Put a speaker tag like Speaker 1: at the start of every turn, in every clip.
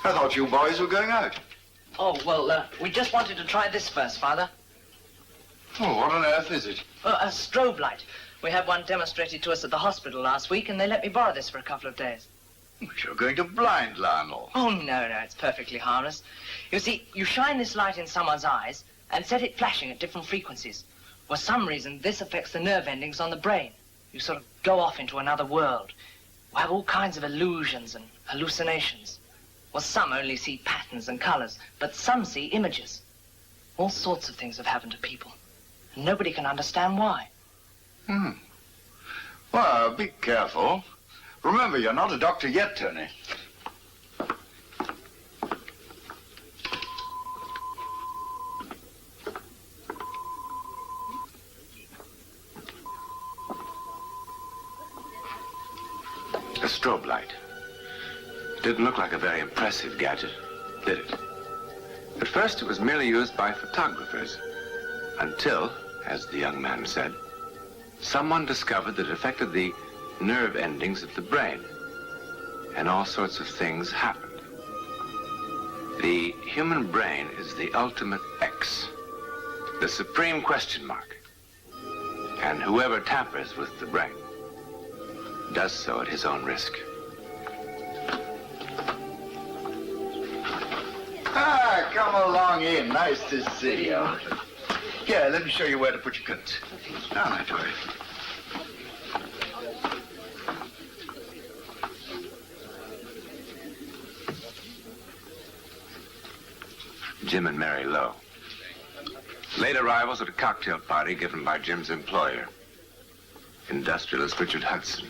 Speaker 1: I thought you boys were going out.
Speaker 2: Oh, well, we just wanted to try this first, Father.
Speaker 1: Oh, what on earth is it?
Speaker 2: A strobe light. We had one demonstrated to us at the hospital last week, and they let me borrow this for a couple of days.
Speaker 1: But you're going to blind Lionel.
Speaker 2: Oh, no, it's perfectly harmless. You see, you shine this light in someone's eyes and set it flashing at different frequencies. For some reason, this affects the nerve endings on the brain. You sort of go off into another world. You have all kinds of illusions and hallucinations. Well, some only see patterns and colors, but some see images. All sorts of things have happened to people, and nobody can understand why.
Speaker 1: Well, be careful. Remember, you're not a doctor yet, Tony.
Speaker 3: A strobe light. Didn't look like a very impressive gadget, did it? At first, it was merely used by photographers, until, as the young man said, someone discovered that it affected the nerve endings of the brain, and all sorts of things happened. The human brain is the ultimate X, the supreme question mark, and whoever tampers with the brain does so at his own risk.
Speaker 1: Ah, come along in. Nice to see you. Here, let me show you where to put your coats. Now, not to worry.
Speaker 3: Jim and Mary Lowe. Late arrivals at a cocktail party given by Jim's employer, industrialist Richard Hudson.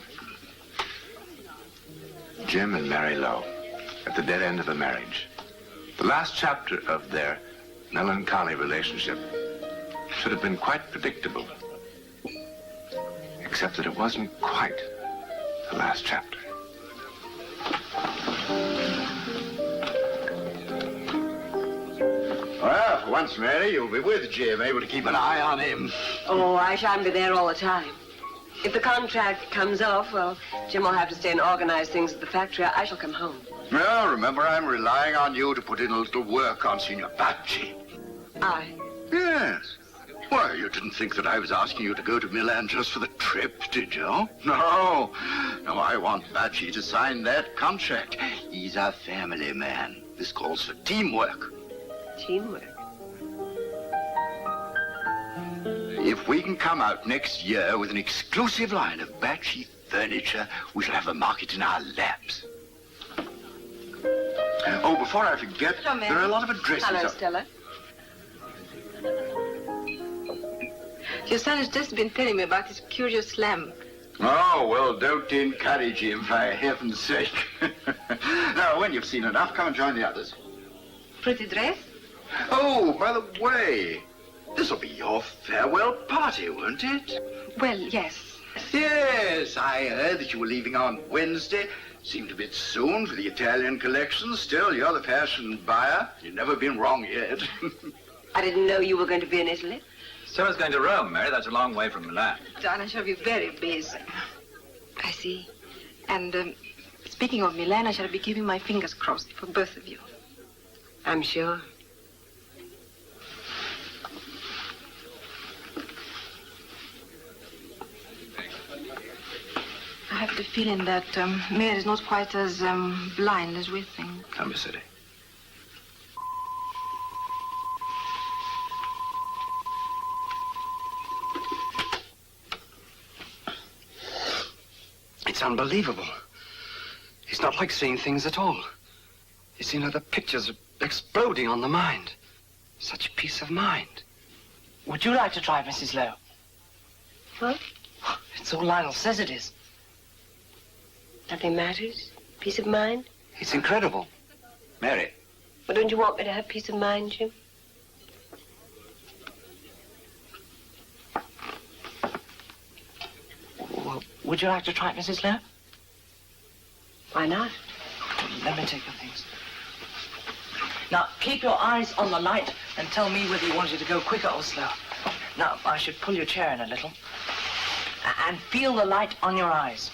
Speaker 3: Jim and Mary Lowe, at the dead end of a marriage. The last chapter of their melancholy relationship should have been quite predictable, except that it wasn't quite the last chapter.
Speaker 1: Well, for once, Mary, you'll be with Jim, able to keep an eye on him.
Speaker 4: Oh, I shan't be there all the time. If the contract comes off, well, Jim will have to stay and organize things at the factory. I shall come home.
Speaker 1: Well, remember, I'm relying on you to put in a little work on Signor Bacci.
Speaker 4: I?
Speaker 1: Yes. Why, you didn't think that I was asking you to go to Milan just for the trip, did you? No. No, I want Bacci to sign that contract. He's a family man. This calls for teamwork.
Speaker 4: Teamwork?
Speaker 1: If we can come out next year with an exclusive line of Bacci furniture, we shall have a market in our laps. Oh, before I forget,
Speaker 4: Hello, Mary.
Speaker 1: there are a lot of addresses.
Speaker 4: Hello, Stella. Your son has just been telling me about his curious lamp.
Speaker 1: Oh, well, don't encourage him, for heaven's sake. Now, when you've seen enough, come and join the others.
Speaker 4: Pretty dress?
Speaker 1: Oh, by the way, this'll be your farewell party, won't it?
Speaker 4: Well, yes.
Speaker 1: Yes, I heard that you were leaving on Wednesday. Seemed a bit soon for the Italian collection. Still, you're the fashion buyer. You've never been wrong yet.
Speaker 4: I didn't know you were going to be in Italy.
Speaker 5: Stella's going to Rome, Mary. That's a long way from Milan.
Speaker 4: John, I shall be very busy.
Speaker 6: I see. And speaking of Milan, I shall be keeping my fingers crossed for both of you.
Speaker 4: I'm sure.
Speaker 6: I have the feeling that Mary is not quite as blind as we think.
Speaker 3: Number City.
Speaker 7: It's unbelievable. It's not like seeing things at all. You see, the pictures are exploding on the mind. Such peace of mind.
Speaker 2: Would you like to try, Mrs. Lowe?
Speaker 4: What?
Speaker 2: It's all Lionel says it is.
Speaker 4: Nothing matters? Peace of mind?
Speaker 7: It's incredible. Mary.
Speaker 4: Well, don't you want me to have peace of mind, Jim?
Speaker 2: Well, would you like to try it, Mrs. Lowe?
Speaker 4: Why not?
Speaker 2: Let me take your things. Now, keep your eyes on the light and tell me whether you want it to go quicker or slow. Now, I should pull your chair in a little. And feel the light on your eyes.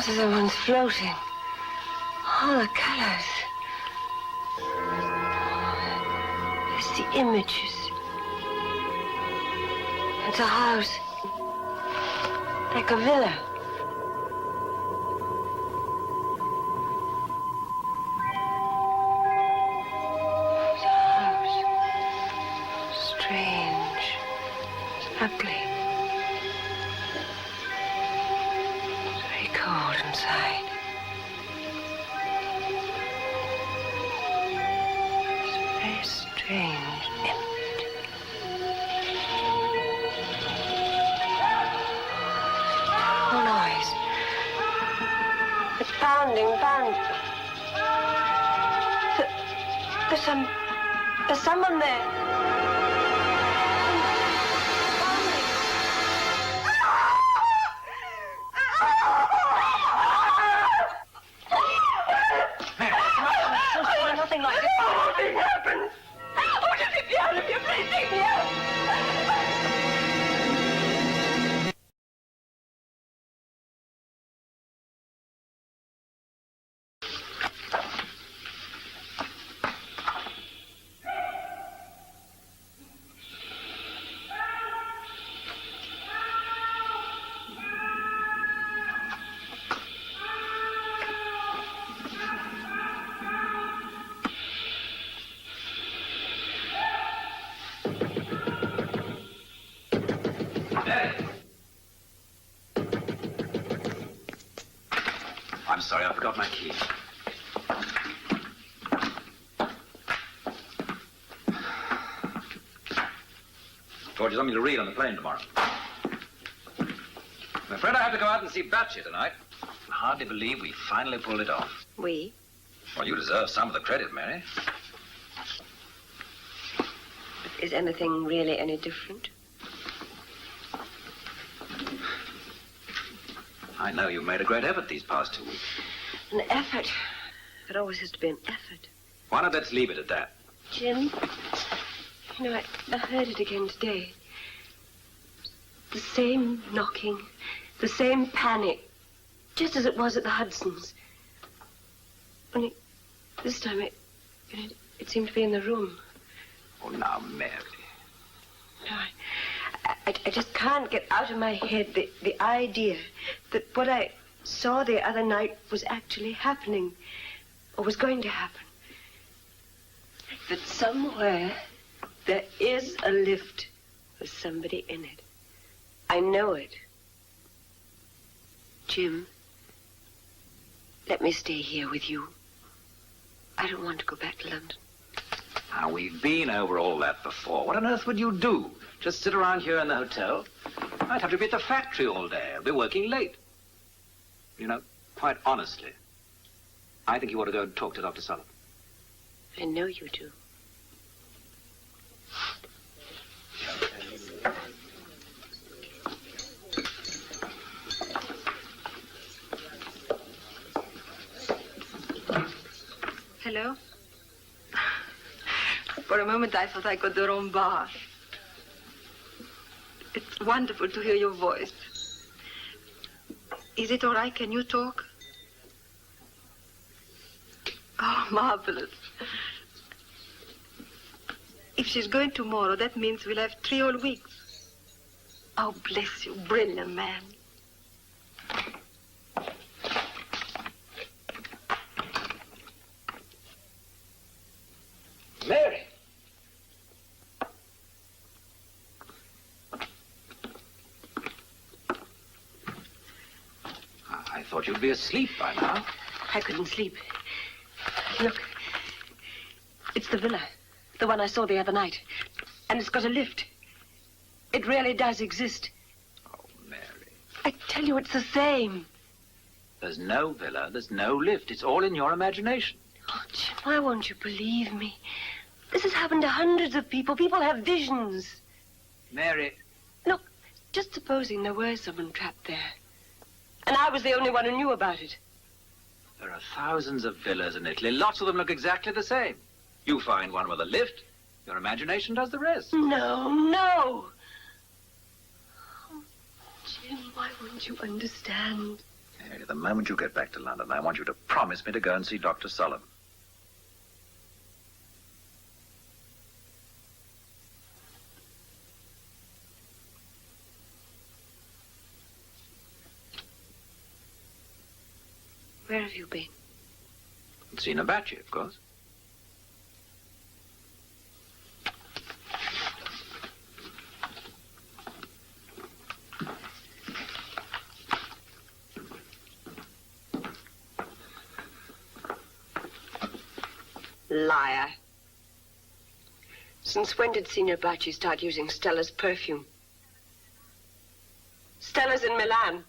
Speaker 4: So someone's floating. All the colors. There's the images. It's a house. Like a villa. It's a house. Strange. Ugly. It's very cold inside. It's very strange, empty. No noise. It's pounding. There's someone there.
Speaker 2: Nothing like this.
Speaker 4: Nothing happened. Oh, just get me out of here, please take me out.
Speaker 5: I'm sorry, I forgot my key. Told you something to read on the plane tomorrow. I'm afraid I have to go out and see Batchy tonight. I hardly believe we finally pulled it off.
Speaker 4: We?
Speaker 5: Well, you deserve some of the credit, Mary.
Speaker 4: Is anything really any different?
Speaker 5: I know you've made a great effort these past 2 weeks.
Speaker 4: An effort. It always has to be an effort.
Speaker 5: Why not let's leave it at that?
Speaker 4: Jim, you know, I heard it again today. The same knocking, the same panic, just as it was at the Hudsons. Only this time it seemed to be in the room.
Speaker 5: Oh, now, Mary.
Speaker 4: No, I just can't get out of my head the idea that what I saw the other night was actually happening, or was going to happen. That somewhere there is a lift with somebody in it. I know it. Jim, let me stay here with you. I don't want to go back to London.
Speaker 5: Now, we've been over all that before. What on earth would you do? Just sit around here in the hotel? I'd have to be at the factory all day. I'd be working late. You know, quite honestly, I think you ought to go and talk to Dr. Sullivan.
Speaker 4: I know you do.
Speaker 6: Hello? For a moment, I thought I got the wrong bar. It's wonderful to hear your voice. Is it all right? Can you talk? Oh, marvelous. If she's going tomorrow, that means we'll have 3 whole weeks. Oh, bless you. Brilliant man.
Speaker 5: Mary! I thought you'd be asleep by now.
Speaker 4: I couldn't sleep. Look, it's the villa, the one I saw the other night. And it's got a lift. It really does exist.
Speaker 5: Oh, Mary.
Speaker 4: I tell you, it's the same.
Speaker 5: There's no villa, there's no lift. It's all in your imagination.
Speaker 4: Oh, Jim, why won't you believe me? This has happened to hundreds of people. People have visions.
Speaker 5: Mary.
Speaker 4: Look, just supposing there were someone trapped there. And I was the only one who knew about it.
Speaker 5: There are thousands of villas in Italy. Lots of them look exactly the same. You find one with a lift, your imagination does the rest.
Speaker 4: No. Oh, Jim, why won't you understand?
Speaker 5: Mary, the moment you get back to London, I want you to promise me to go and see Dr. Sullivan.
Speaker 4: Where have you been?
Speaker 5: Seen about you, of course.
Speaker 4: Liar. Since when did Signor Bacci start using Stella's perfume? Stella's in Milan.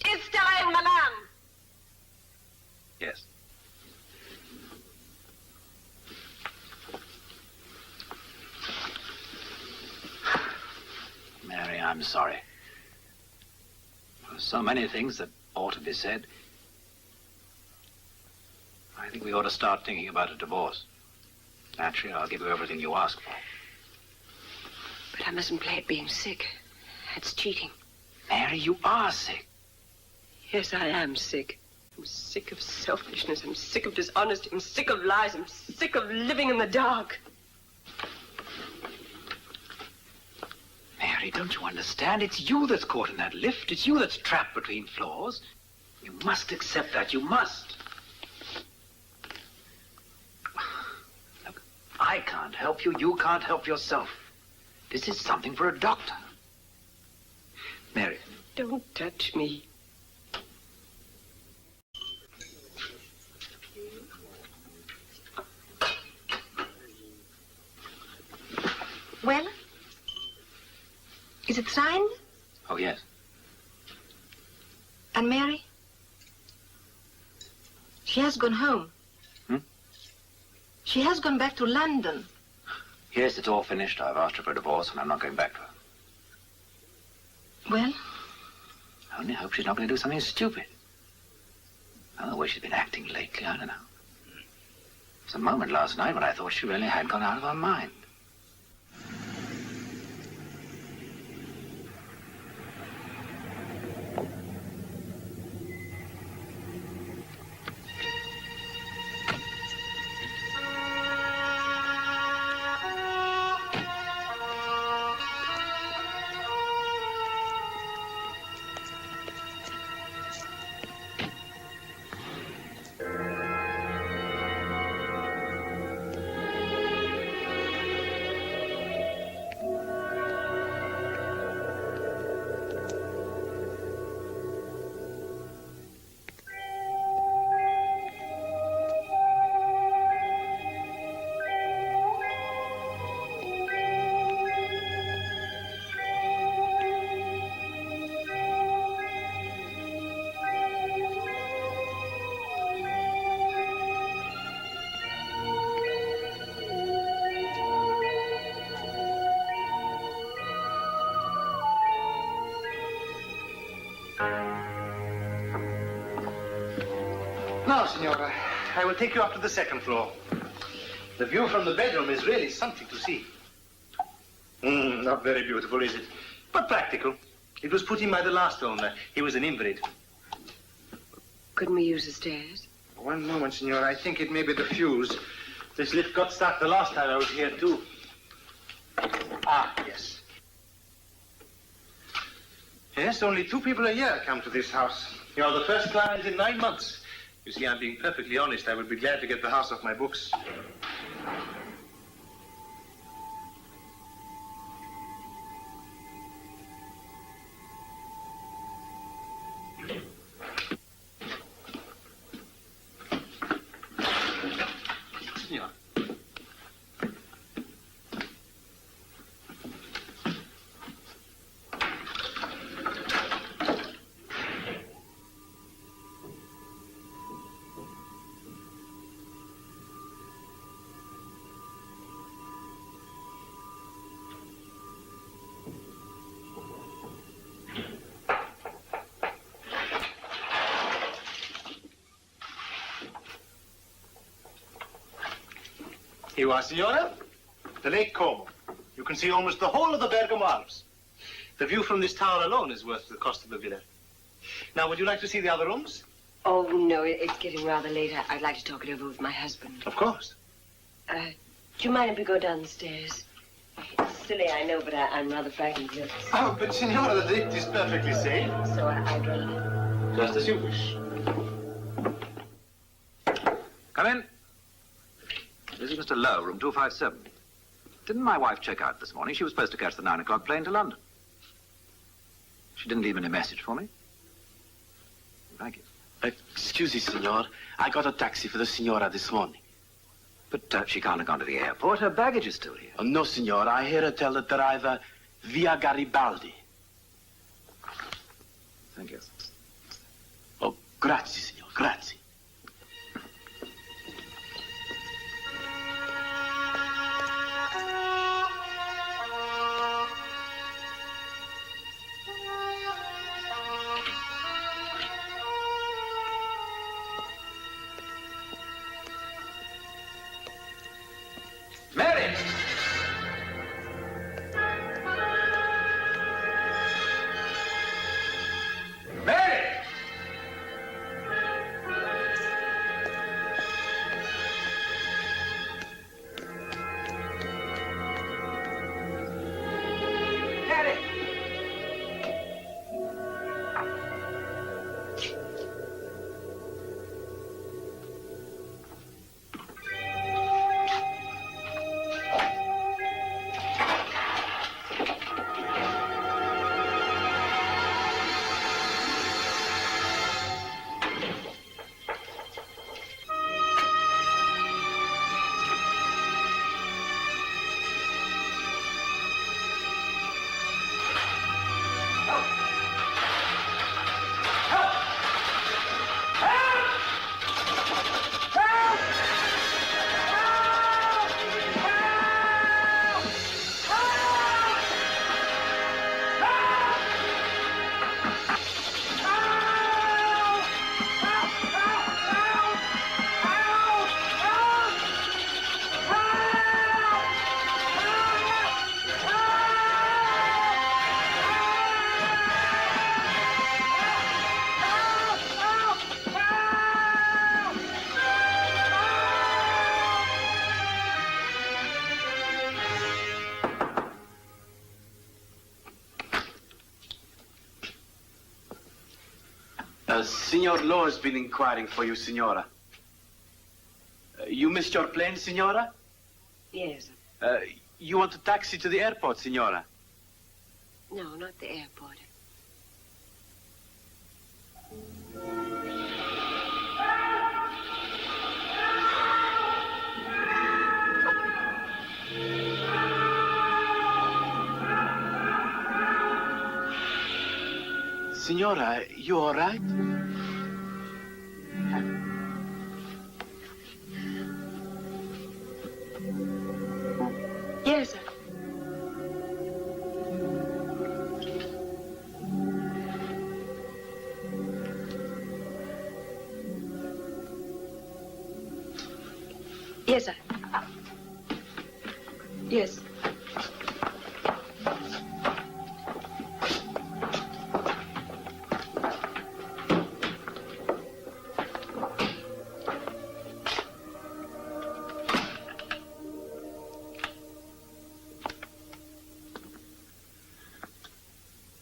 Speaker 4: Is Stella in Milan?
Speaker 5: Yes. Mary, I'm sorry. There's so many things that ought to be said. I think we ought to start thinking about a divorce. Naturally, I'll give you everything you ask for.
Speaker 4: But I mustn't play at being sick. That's cheating.
Speaker 5: Mary, you are sick.
Speaker 4: Yes, I am sick. I'm sick of selfishness. I'm sick of dishonesty. I'm sick of lies. I'm sick of living in the dark.
Speaker 5: Mary, don't you understand? It's you that's caught in that lift. It's you that's trapped between floors. You must accept that. You must. Look, I can't help you. You can't help yourself. This is something for a doctor. Mary.
Speaker 4: Don't touch me.
Speaker 6: Well? Is it signed?
Speaker 5: Oh, yes.
Speaker 6: And Mary? She has gone home. She has gone back to London.
Speaker 5: Yes, it's all finished. I've asked her for a divorce, and I'm not going back to her.
Speaker 6: Well?
Speaker 5: I only hope she's not going to do something stupid. Oh, the way she's been acting lately, I don't know. There was a moment last night when I thought she really had gone out of her mind.
Speaker 8: Now, Signora, I will take you up to the second floor. The view from the bedroom is really something to see. Not very beautiful, is it? But practical. It was put in by the last owner. He was an invalid.
Speaker 4: Couldn't we use the stairs?
Speaker 8: One moment, Signora. I think it may be the fuse. This lift got stuck the last time I was here, too. Ah, yes. Yes, only 2 people a year come to this house. You're the first client in 9 months. You see, I'm being perfectly honest. I would be glad to get the house off my books. Signor. Here you are, Signora. The Lake Como. You can see almost the whole of the Bergamo Alps. The view from this tower alone is worth the cost of the villa. Now, would you like to see the other rooms?
Speaker 4: Oh, no, it's getting rather late. I'd like to talk it over with my husband.
Speaker 8: Of course.
Speaker 4: Do you mind if we go downstairs? It's silly, I know, but I'm rather frightened. Yes.
Speaker 8: Oh, but Signora, the lift is perfectly safe.
Speaker 4: So I'd rather...
Speaker 8: Just as you wish.
Speaker 5: Come in. This is Mr. Lowe, room 257. Didn't my wife check out this morning? She was supposed to catch the 9 o'clock plane to London. She didn't leave any message for me. Thank you.
Speaker 7: Excuse me, signor. I got a taxi for the signora this morning.
Speaker 5: But she can't have gone to the airport. Her baggage is still here.
Speaker 7: Oh, no, signor. I hear her tell the driver via Garibaldi.
Speaker 5: Thank you.
Speaker 7: Oh, grazie, signor. Grazie.
Speaker 5: Mary! Mary!
Speaker 7: Signor Lowe has been inquiring for you, signora. You missed your plane, signora?
Speaker 4: Yes.
Speaker 7: You want a taxi to the airport, signora?
Speaker 4: No, not the airport.
Speaker 7: Signora, you all right?
Speaker 4: Yes, sir. Yes, sir. Yes.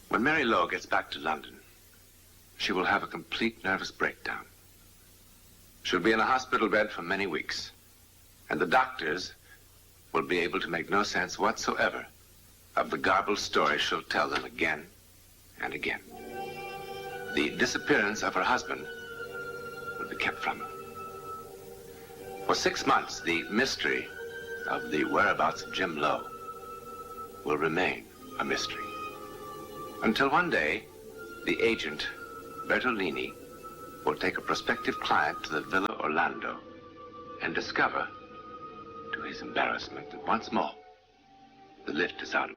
Speaker 3: When Mary Lowe gets back to London, she will have a complete nervous breakdown. She'll be in a hospital bed for many weeks, and the doctors will be able to make no sense whatsoever of the garbled story she'll tell them again and again. The disappearance of her husband will be kept from her. For 6 months, the mystery of the whereabouts of Jim Lowe will remain a mystery. Until one day, the agent, Bertolini, will take a prospective client to the Villa Orlando and discover, to his embarrassment, that once more, the lift is out of